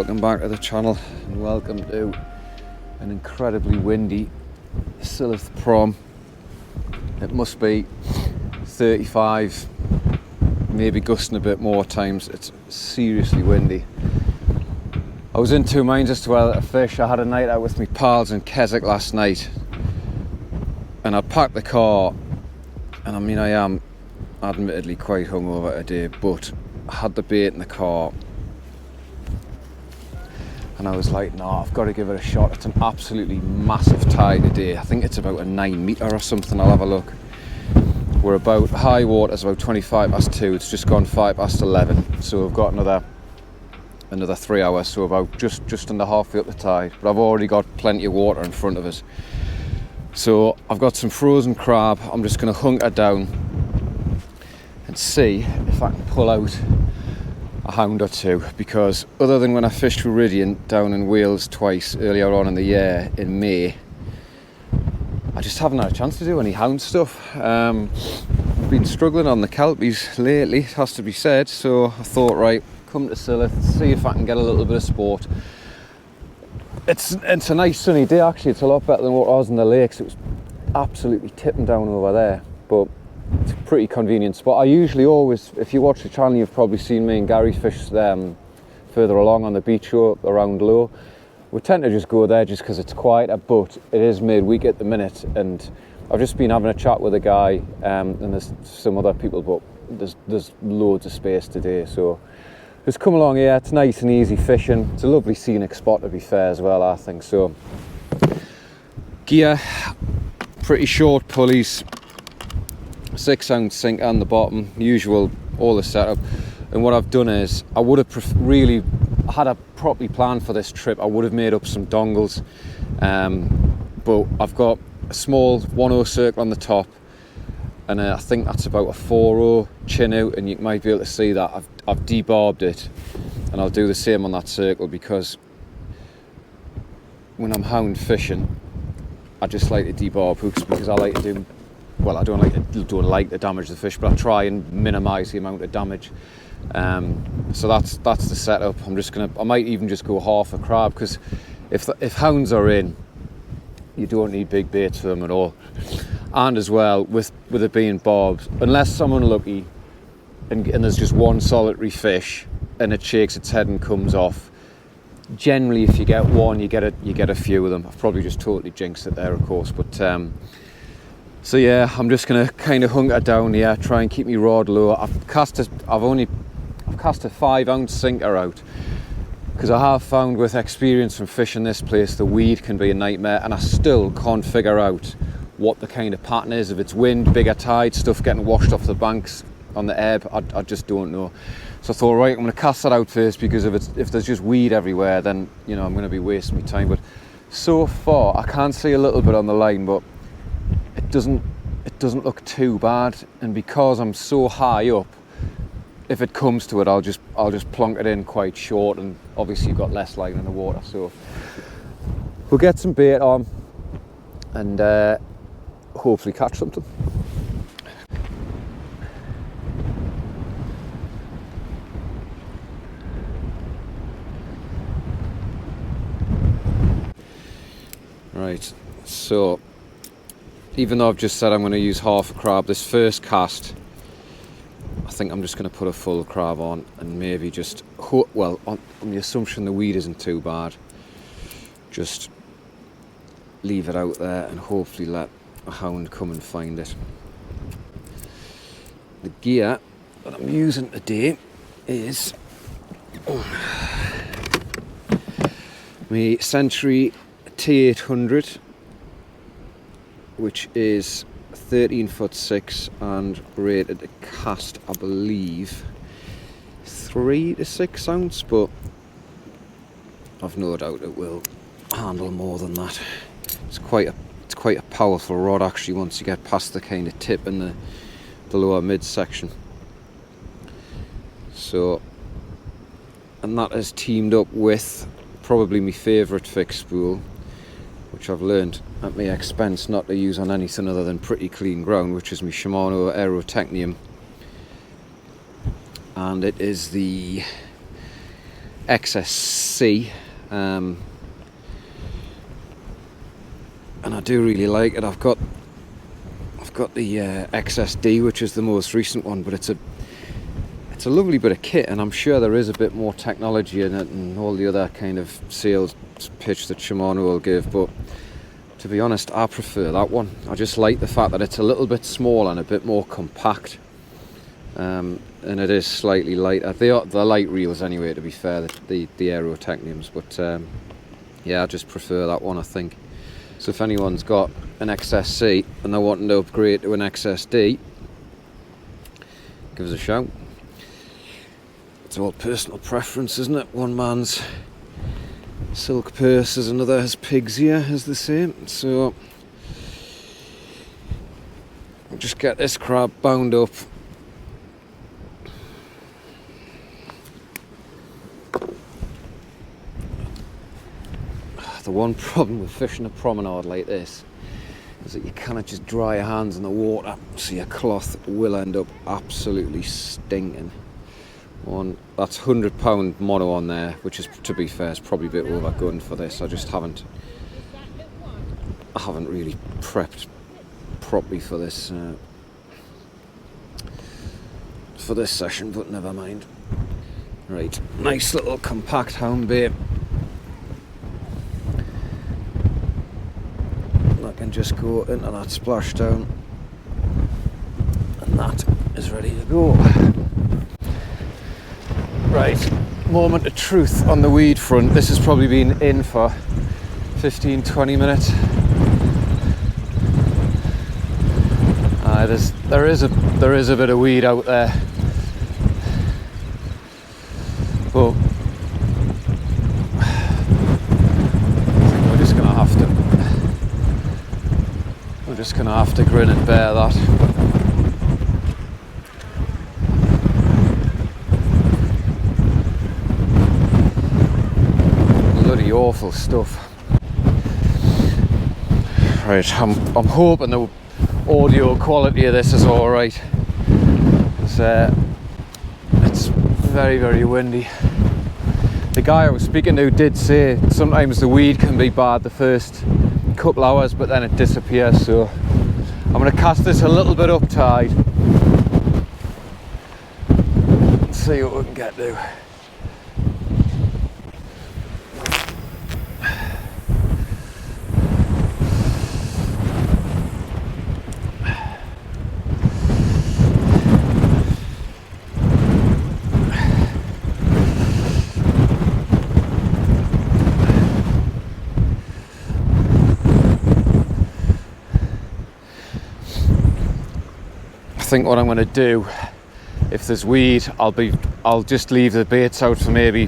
welcome back to the channel and welcome to an incredibly windy Silloth Prom. It must be 35, maybe gusting a bit more times. It's seriously windy. I was in two minds as to whether to fish. I had a night out with my pals in Keswick last night and I'd packed the car, and I mean I am admittedly quite hungover today, but I had the bait in the car and I was like, no, I've got to give it a shot. It's an absolutely massive tide today. I think it's about a 9 metre or something. I'll have a look. We're about, high water's about 25 past 2. It's just gone 5 past 11. So we've got another 3 hours. So about just under halfway up the tide. But I've already got plenty of water in front of us. So I've got some frozen crab. I'm just going to hunker down and see if I can pull out a hound or two, because other than when I fished with Ridian down in Wales twice earlier on in the year in May, I just haven't had a chance to do any hound stuff. I've been struggling on the kelpies lately, it has to be said, so I thought, right, come to Silloth, see if I can get a little bit of sport. It's a nice sunny day actually. It's a lot better than what I was in the lakes. It was absolutely tipping down over there, but it's a pretty convenient spot. I usually always, if you watch the channel, you've probably seen me and Gary fish further along on the beach or around Low. We tend to just go there just because it's quieter, but it is midweek at the minute, and I've just been having a chat with a guy, and there's some other people, but there's loads of space today, so just come along here. It's nice and easy fishing. It's a lovely scenic spot, to be fair, as well, I think. So gear, pretty short pulleys, 6 ounce sink on the bottom, usual, all the setup. And what I've done is, I would have really had a properly planned for this trip. I would have made up some dongles, but I've got a small 1/0 circle on the top, and I think that's about a 4/0 chin out, and you might be able to see that I've debarbed it, and I'll do the same on that circle, because when I'm hound fishing, I just like to debarb hooks, because I like to do, well, I don't like to damage the fish, but I try and minimise the amount of damage. So that's the setup. I might even just go half a crab, because if hounds are in, you don't need big baits for them at all. And as well, with it being barbed, unless I'm unlucky and there's just one solitary fish and it shakes its head and comes off, generally if you get one, you get a few of them. I've probably just totally jinxed it there, of course, but so yeah, I'm just gonna kind of hunker down here, try and keep my rod low. I've cast a 5 ounce sinker out, because I have found with experience from fishing this place, the weed can be a nightmare, and I still can't figure out what the kind of pattern is. If it's wind, bigger tide, stuff getting washed off the banks on the ebb, I just don't know. So I thought, right, I'm going to cast that out first, because if there's just weed everywhere, then I'm going to be wasting my time. But so far, I can see a little bit on the line, but it doesn't look too bad. And because I'm so high up, if it comes to it, I'll just plonk it in quite short, and obviously you've got less line in the water. So we'll get some bait on and hopefully catch something. Right, so even though I've just said I'm going to use half a crab, this first cast, I think I'm just going to put a full crab on, and maybe just, well, on the assumption the weed isn't too bad, just leave it out there and hopefully let a hound come and find it. The gear that I'm using today is my Century T800, which is 13'6" and rated to cast, I believe, 3 to 6 ounce, but I've no doubt it will handle more than that. It's quite a powerful rod actually, once you get past the kind of tip in the lower mid section. So, and that is teamed up with probably my favourite fixed spool, which I've learned at my expense not to use on anything other than pretty clean ground, which is my Shimano Aerotechnium, and it is the XSC, and I do really like it. I've got the XSD, which is the most recent one, but it's a lovely bit of kit, and I'm sure there is a bit more technology in it and all the other kind of sales pitch that Shimano will give, but to be honest, I prefer that one. I just like the fact that it's a little bit smaller and a bit more compact, and it is slightly lighter. They're light reels anyway, to be fair, the Aero Techniums, but yeah, I just prefer that one, I think. So if anyone's got an XSC and they're wanting to upgrade to an XSD, give us a shout. It's all personal preference, isn't it? One man's silk purse is another's pig's ear, as they say. So I'll just get this crab bound up. The one problem with fishing a promenade like this is that you cannot just dry your hands in the water, so your cloth will end up absolutely stinking. That's £100 mono on there, which is, to be fair, is probably a bit overgunned for this. I haven't really prepped properly for this session, but never mind. Right, nice little compact hound bait. I can just go into that splashdown, and that is ready to go. Right, moment of truth on the weed front. This has probably been in for 15-20 minutes. There is a bit of weed out there, but we're just gonna have to grin and bear that. Bloody awful stuff. Right, I'm hoping the audio quality of this is all right. It's very, very windy. The guy I was speaking to did say sometimes the weed can be bad the first couple hours, but then it disappears. So I'm going to cast this a little bit up tide and see what we can get to. I think what I'm going to do, if there's weed, I'll just leave the baits out for maybe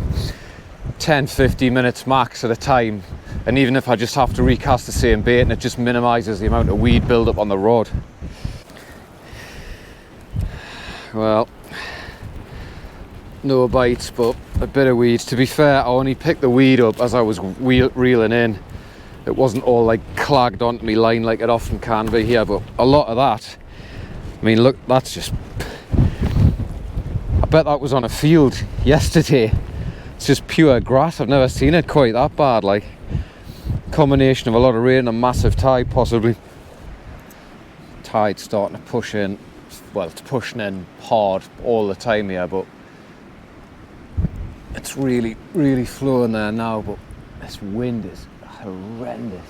10-15 minutes max at a time, and even if I just have to recast the same bait, and it just minimises the amount of weed build up on the rod. Well, no bites, but a bit of weed. To be fair, I only picked the weed up as I was reeling in. It wasn't all like clagged onto me line like it often can be here, but a lot of that, I mean, look, that's just, I bet that was on a field yesterday. It's just pure grass. I've never seen it quite that bad, like combination of a lot of rain and a massive tide, possibly. Tide's starting to push in. Well, it's pushing in hard all the time here, but it's really, really flowing there now, but this wind is horrendous.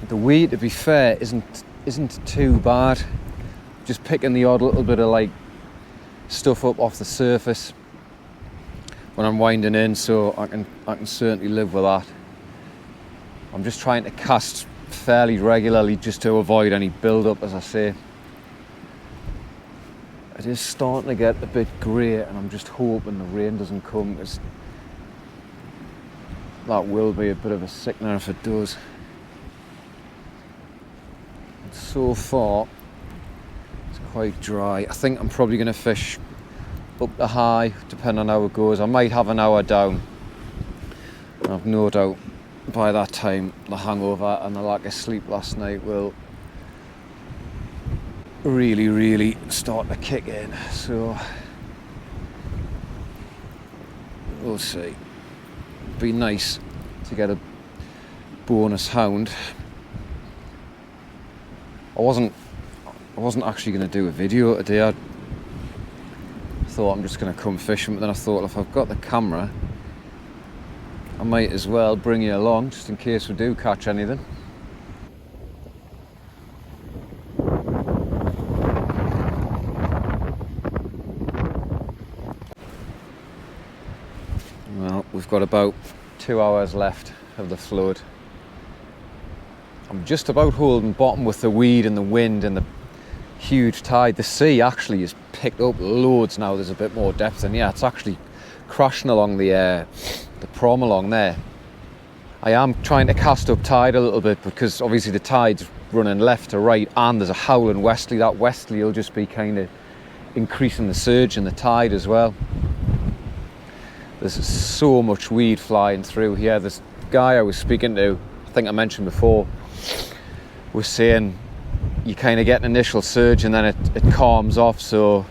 The weed, to be fair, isn't too bad. Just picking the odd little bit of like stuff up off the surface when I'm winding in, so I can certainly live with that. I'm just trying to cast fairly regularly just to avoid any build-up, as I say. It is starting to get a bit grey, and I'm just hoping the rain doesn't come, because that will be a bit of a sickener if it does. So far, it's quite dry. I think I'm probably going to fish up the high, depending on how it goes. I might have an hour down. I've no doubt by that time the hangover and the lack of sleep last night will really, really start to kick in. So we'll see. Be nice to get a bonus hound. I wasn't actually going to do a video today. I thought I'm just going to come fishing, but then I thought if I've got the camera, I might as well bring you along just in case we do catch anything. Well, we've got about 2 hours left of the flood. I'm just about holding bottom with the weed and the wind and the huge tide. The sea actually has picked up loads now. There's a bit more depth, and yeah, it's actually crashing along the prom along there. I am trying to cast up tide a little bit because obviously the tide's running left to right, and there's a howling westerly. That westerly will just be kind of increasing the surge in the tide as well. There's so much weed flying through here. This guy I was speaking to, I think I mentioned before, was saying you kind of get an initial surge and then it calms off. So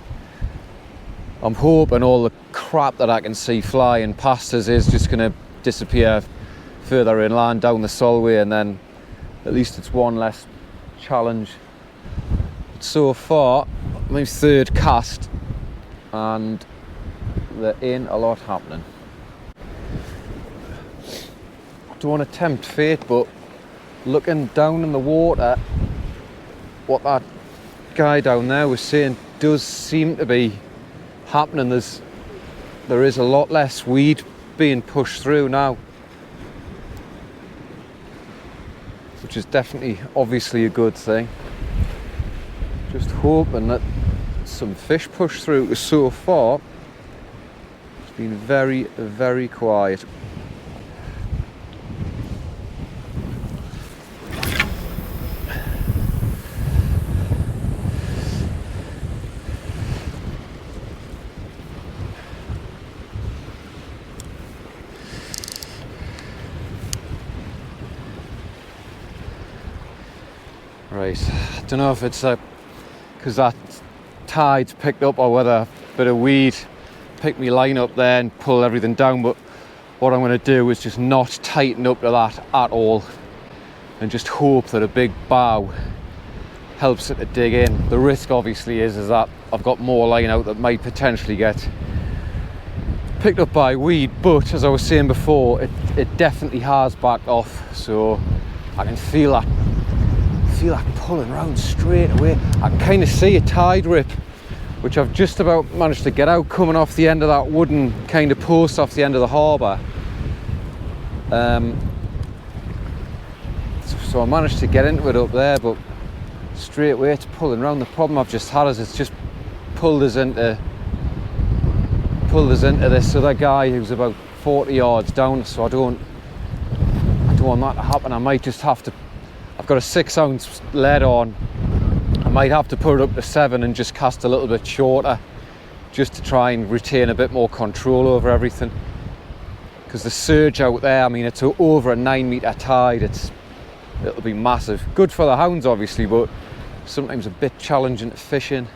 I'm hoping all the crap that I can see flying past us is just going to disappear further inland down the Solway, and then at least it's one less challenge. But so far, my third cast, and there ain't a lot happening. I don't want to tempt fate, but looking down in the water, what that guy down there was saying does seem to be happening. There is a lot less weed being pushed through now, which is definitely obviously a good thing. Just hoping that some fish push through, because so far it's been very, very quiet. Right, I don't know if it's because that tide's picked up or whether a bit of weed picked me line up there and pull everything down, but what I'm going to do is just not tighten up to that at all and just hope that a big bow helps it to dig in. The risk obviously is that I've got more line out that might potentially get picked up by weed, but as I was saying before, it definitely has backed off, so I can feel that pulling round straight away. I can kind of see a tide rip, which I've just about managed to get out, coming off the end of that wooden kind of post off the end of the harbour. So I managed to get into it up there, but straight away it's pulling round. The problem I've just had is it's just pulled us into this other guy who's about 40 yards down, so I don't want that to happen. I might just have to, I've got a 6-ounce lead on, I might have to put it up to 7 and just cast a little bit shorter just to try and retain a bit more control over everything, because the surge out there, I mean, it's over a 9-metre tide. It'll be massive. Good for the hounds obviously, but sometimes a bit challenging to fish in.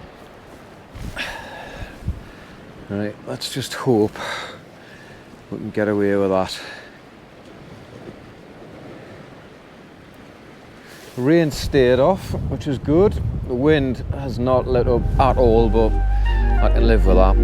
Right, let's just hope we can get away with that. Rain stayed off, which is good. The wind has not let up at all, but I can live with that.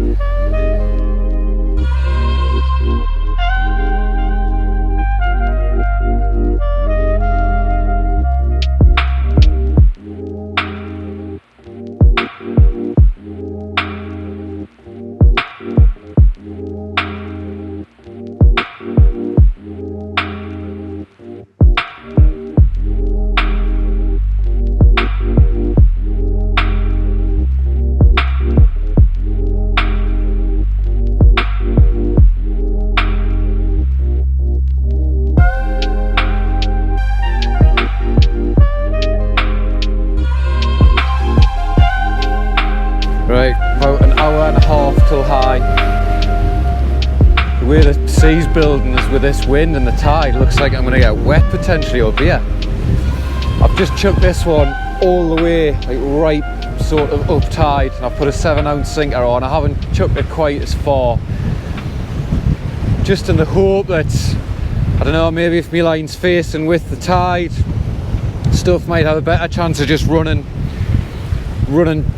Right, about an hour and a half till high. The way the sea's building is with this wind and the tide, looks like I'm going to get wet potentially up here. I've just chucked this one all the way, like right sort of up tide, and I've put a 7-ounce sinker on. I haven't chucked it quite as far. just in the hope that, I don't know, maybe if my line's facing with the tide, stuff might have a better chance of just running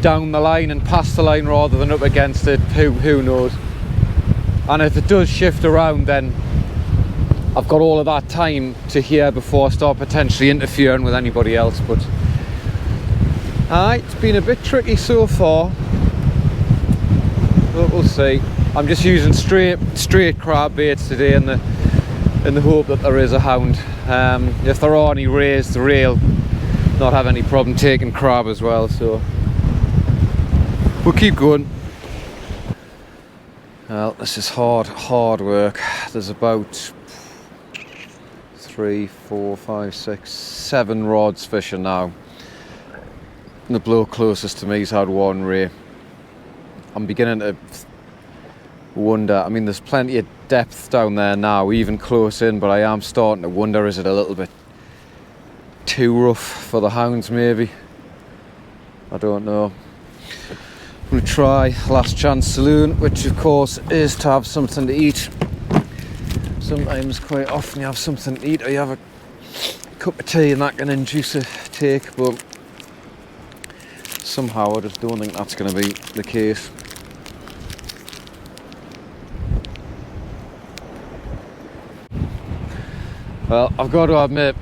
down the line and past the line rather than up against it. Who knows? And if it does shift around, then I've got all of that time to hear before I start potentially interfering with anybody else. But it's been a bit tricky so far, but we'll see. I'm just using straight crab baits today in the hope that there is a hound. If there are any raised, the rail not have any problem taking crab as well, so we'll keep going. Well, this is hard work. There's about 3, 4, 5, 6, 7 rods fishing now. And the bloke closest to me's had one ray. I'm beginning to wonder, I mean, there's plenty of depth down there now, even close in, but I am starting to wonder, is it a little bit too rough for the hounds maybe? I don't know. I'm going to try Last Chance Saloon, which of course is to have something to eat. Sometimes, quite often, you have something to eat, or you have a cup of tea and that can induce a take, but somehow I just don't think that's going to be the case. Well, I've got to admit,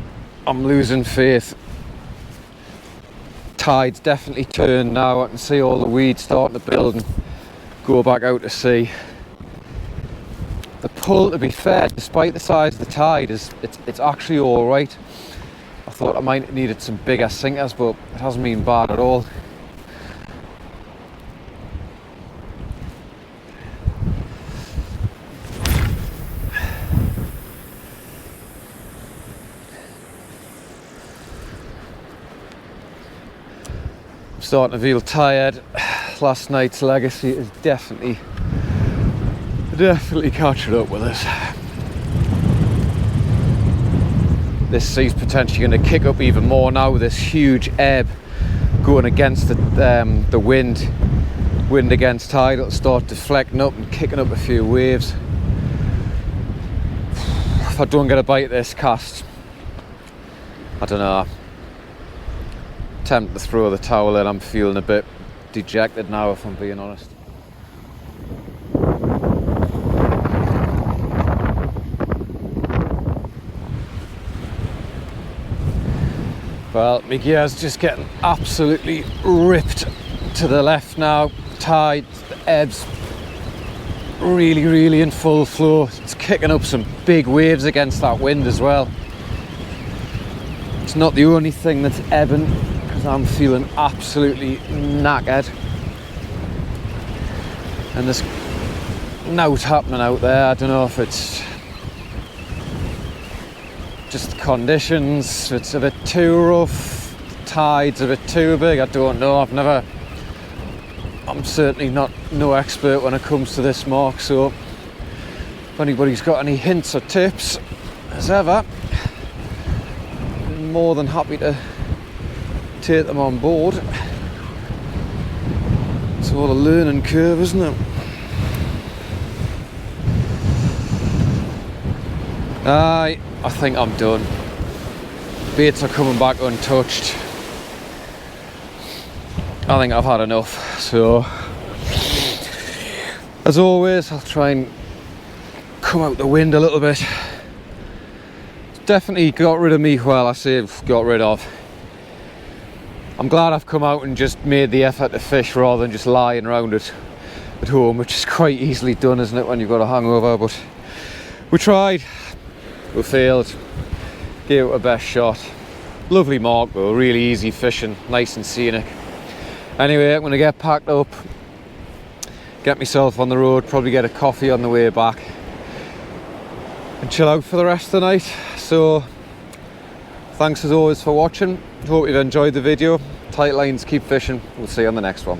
I'm losing faith. Tide's definitely turned now. I can see all the weeds starting to build and go back out to sea. The pull, to be fair, despite the size of the tide, it's actually all right. I thought I might have needed some bigger sinkers, but it hasn't been bad at all. Starting to feel tired. Last night's legacy is definitely catching up with us. This sea's potentially going to kick up even more now with this huge ebb going against the wind against tide. It'll start deflecting up and kicking up a few waves. If I don't get a bite of this cast, I don't know. Tempted to throw the towel in. I'm feeling a bit dejected now, if I'm being honest. Well, my gear's just getting absolutely ripped to the left now. Tide, the ebb's really in full flow. It's kicking up some big waves against that wind as well. It's not the only thing that's ebbing, because I'm feeling absolutely knackered. And there's nought happening out there. I don't know if it's just conditions, it's a bit too rough, the tide's a bit too big, I don't know. I'm certainly no expert when it comes to this, Mark, so if anybody's got any hints or tips, as ever, I'm more than happy to take them on board. It's all a learning curve, isn't it? I think I'm done. Baits are coming back untouched. I think I've had enough, so as always I'll try and come out the wind a little bit. Definitely got rid of me. Well, I say got rid of. I'm glad I've come out and just made the effort to fish rather than just lying around it at home, which is quite easily done, isn't it, when you've got a hangover. But we tried. We failed, gave it our best shot. Lovely mark though, really easy fishing, nice and scenic. Anyway, I'm going to get packed up, get myself on the road, probably get a coffee on the way back and chill out for the rest of the night. So thanks as always for watching, hope you've enjoyed the video. Tight lines, keep fishing, we'll see you on the next one.